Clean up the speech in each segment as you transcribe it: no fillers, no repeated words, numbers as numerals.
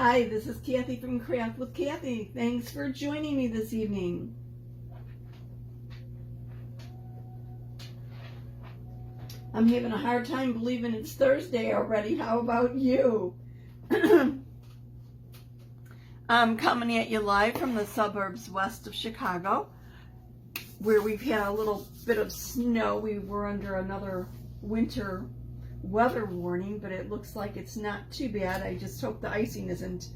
Hi, this is Kathy from Craft with Kathy. Thanks for joining me this evening. I'm having a hard time believing it's Thursday already. How about you? I'm coming at you live from the suburbs west of Chicago, where we've had a little bit of snow. We were under another winter weather warning, but it looks like it's not too bad. I just hope the icing hasn't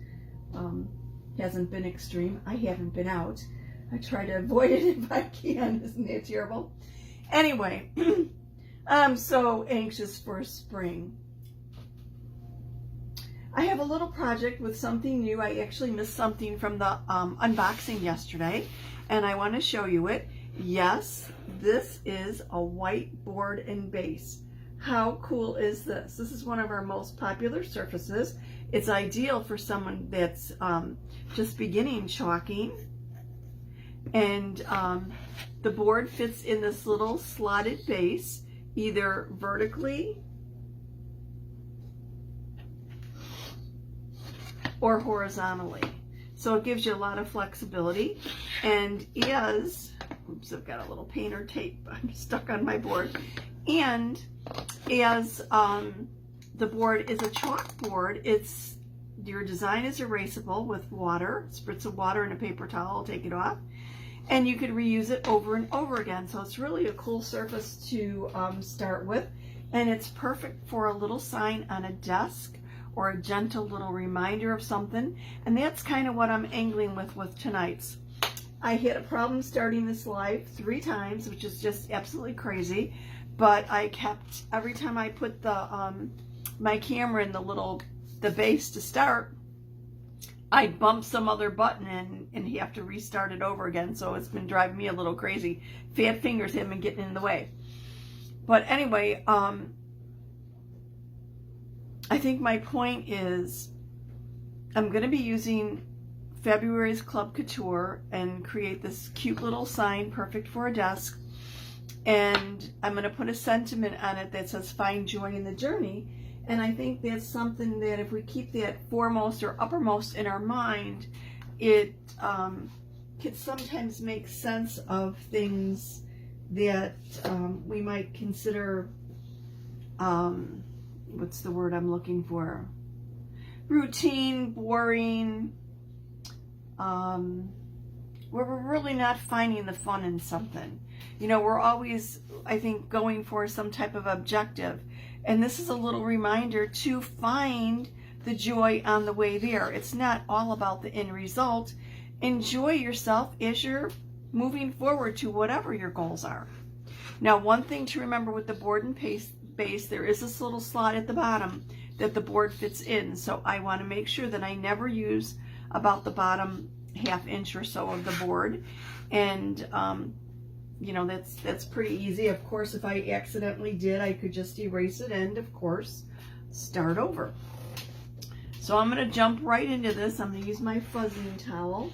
been extreme. I haven't been out. I try to avoid it if I can. Isn't that terrible? Anyway, I'm so anxious for spring. I have a little project with something new. I actually missed something from the unboxing yesterday, and I want to show you it. Yes, this is a white board and base. How cool is this? This is one of our most popular surfaces. It's ideal for someone that's just beginning chalking. And the board fits in this little slotted base, either vertically or horizontally. So it gives you a lot of flexibility. And oops, I've got a little painter tape I'm stuck on my board. And as the board is a chalkboard, your design is erasable with water, spritz of water and a paper towel, take it off, and you could reuse it over and over again. So it's really a cool surface to start with, and it's perfect for a little sign on a desk or a gentle little reminder of something. And that's kind of what I'm angling with tonight's. I had a problem starting this live 3 times, which is just absolutely crazy. But I kept, every time I put the my camera in the base to start, I'd bump some other button and have to restart it over again. So it's been driving me a little crazy. Fat fingers have been getting in the way. But anyway, I think my point is I'm going to be using February's Club Couture and create this cute little sign perfect for a desk. And I'm going to put a sentiment on it that says find joy in the journey. And I think that's something that if we keep that foremost or uppermost in our mind, it could sometimes make sense of things that we might consider, what's the word I'm looking for? Routine, boring, where we're really not finding the fun in something. You know, we're always, I think, going for some type of objective. And this is a little reminder to find the joy on the way there. It's not all about the end result. Enjoy yourself as you're moving forward to whatever your goals are. Now, one thing to remember with the board and base, there is this little slot at the bottom that the board fits in. So I want to make sure that I never use about the bottom ½ inch or so of the board. And you know, that's pretty easy. Of course, if I accidentally did, I could just erase it and, of course, start over. So I'm going to jump right into this. I'm going to use my fuzzing towel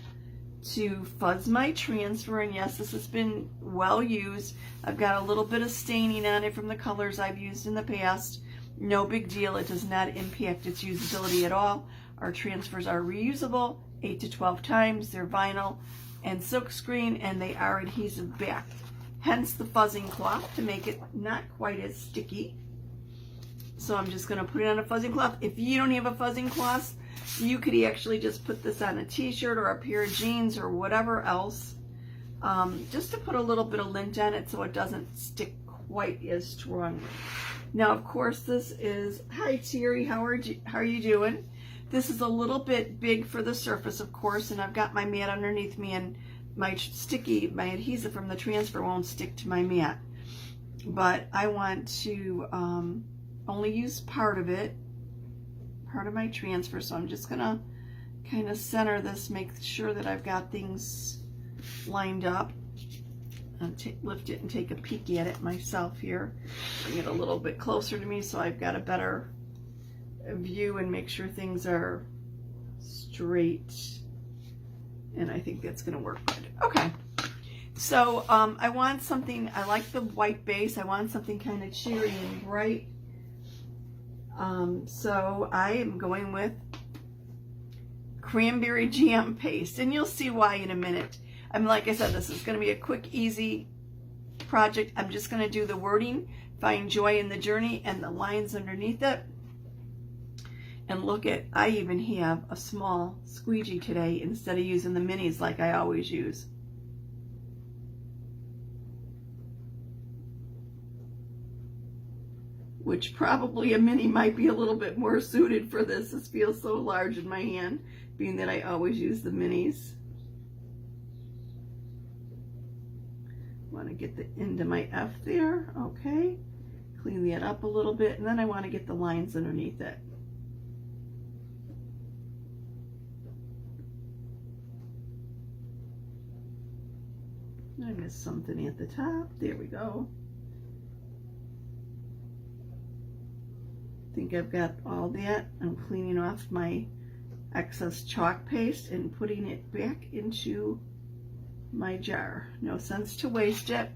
to fuzz my transfer. And yes, this has been well used. I've got a little bit of staining on it from the colors I've used in the past. No big deal. It does not impact its usability at all. Our transfers are reusable 8 to 12 times. They're vinyl and silkscreen, and they are adhesive back. Hence the fuzzing cloth to make it not quite as sticky. So I'm just going to put it on a fuzzing cloth. If you don't have a fuzzing cloth, you could actually just put this on a t-shirt or a pair of jeans or whatever else, just to put a little bit of lint on it so it doesn't stick quite as strongly. Now, of course, this is, hi Terry, how are you doing? This is a little bit big for the surface, of course, and I've got my mat underneath me, and my adhesive from the transfer won't stick to my mat. But I want to only use part of it, part of my transfer, so I'm just going to kind of center this, make sure that I've got things lined up. I'll lift it and take a peek at it myself here. Bring it a little bit closer to me so I've got a better view and make sure things are straight, and I think that's going to work good. Okay, so I want something, I like the white base, I want something kind of cheery and bright. So I am going with cranberry jam paste, and you'll see why in a minute. Like I said, this is going to be a quick, easy project. I'm just going to do the wording, find joy in the journey, and the lines underneath it. And look at, I even have a small squeegee today instead of using the minis like I always use. Which probably a mini might be a little bit more suited for this. This feels so large in my hand, being that I always use the minis. Want to get the end of my F there, okay. Clean that up a little bit, and then I want to get the lines underneath it. I missed something at the top. There we go. I think I've got all that. I'm cleaning off my excess chalk paste and putting it back into my jar. No sense to waste it.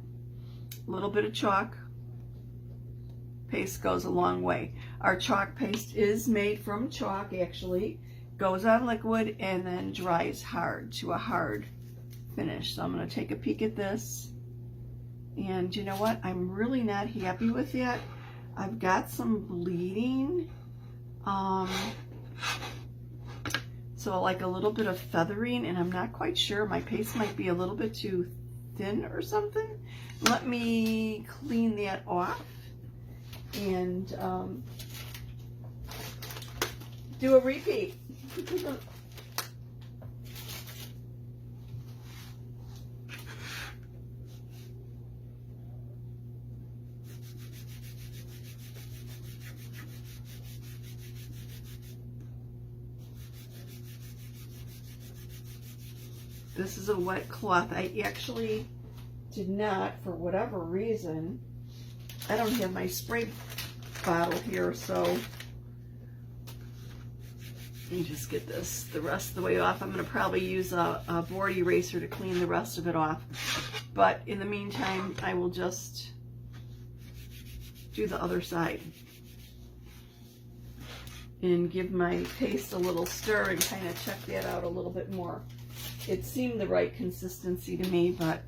A little bit of chalk paste goes a long way. Our chalk paste is made from chalk, actually. Goes on liquid and then dries hard to a hard finish. So I'm going to take a peek at this, and you know what, I'm really not happy with that. I've got some bleeding, so like a little bit of feathering, and I'm not quite sure. My paste might be a little bit too thin or something. Let me clean that off and do a repeat. This is a wet cloth. I actually did not, for whatever reason, I don't have my spray bottle here, so let me just get this the rest of the way off. I'm going to probably use a board eraser to clean the rest of it off. But in the meantime, I will just do the other side and give my paste a little stir and kind of check that out a little bit more. It seemed the right consistency to me, but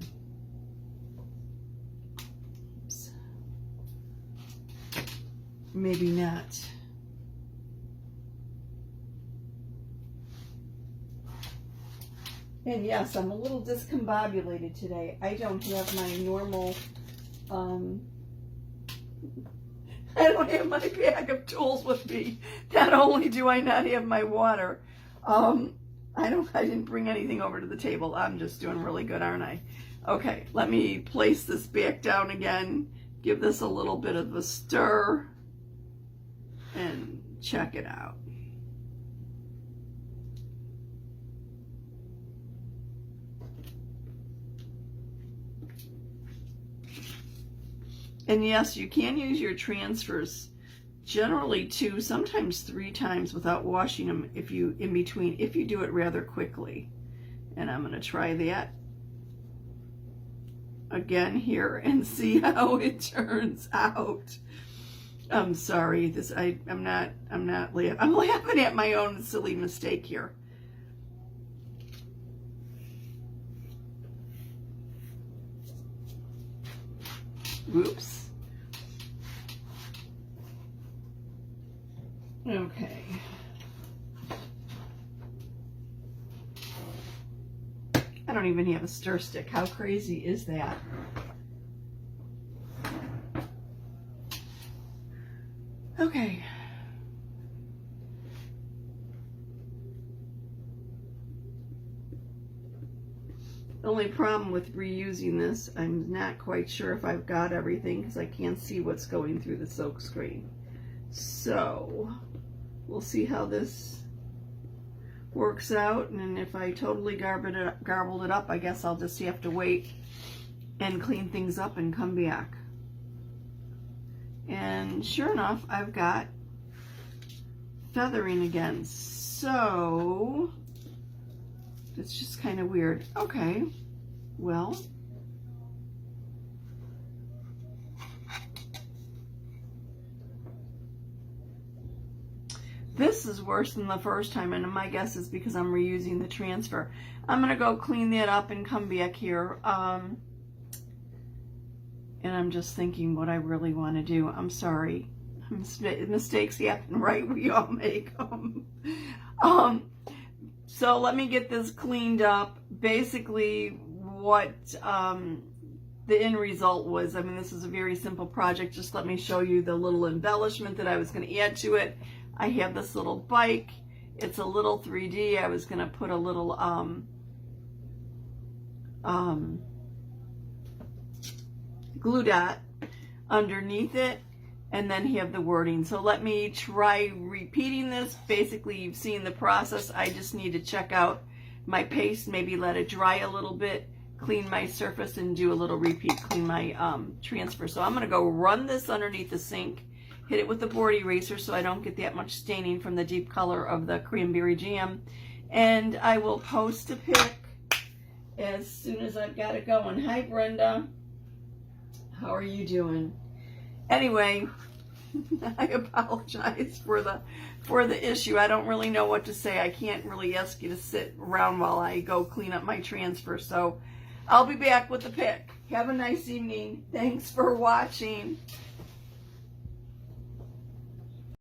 oops, maybe not. And yes, I'm a little discombobulated today. I don't have my normal, I don't have my bag of tools with me. Not only do I not have my water, I didn't bring anything over to the table. I'm just doing really good, aren't I? Okay, let me place this back down again, give this a little bit of a stir, and check it out. And yes, you can use your transfers generally 2, sometimes 3 times without washing them if you do it rather quickly. And I'm going to try that again here and see how it turns out. I'm sorry, I'm laughing at my own silly mistake here. Oops. Okay. I don't even have a stir stick. How crazy is that? Okay. The only problem with reusing this, I'm not quite sure if I've got everything because I can't see what's going through the silk screen. So we'll see how this works out, and if I totally garbled it up, I guess I'll just have to wait and clean things up and come back. And sure enough, I've got feathering again, so it's just kind of weird. Okay, well, This is worse than the first time, and my guess is because I'm reusing the transfer. I'm going to go clean that up and come back here. And I'm just thinking what I really want to do. I'm sorry. Mistakes happen, right? We all make them. So let me get this cleaned up. Basically, what the end result was, I mean, this is a very simple project. Just let me show you the little embellishment that I was going to add to it. I have this little bike. It's a little 3D. I was going to put a little glue dot underneath it, and then have the wording. So let me try repeating this. Basically, you've seen the process. I just need to check out my paste, maybe let it dry a little bit, clean my surface, and do a little repeat, clean my transfer. So I'm going to go run this underneath the sink, hit it with the board eraser so I don't get that much staining from the deep color of the cranberry jam. And I will post a pic as soon as I've got it going. Hi, Brenda. How are you doing? Anyway, I apologize for the issue. I don't really know what to say. I can't really ask you to sit around while I go clean up my transfer. So I'll be back with the pic. Have a nice evening. Thanks for watching.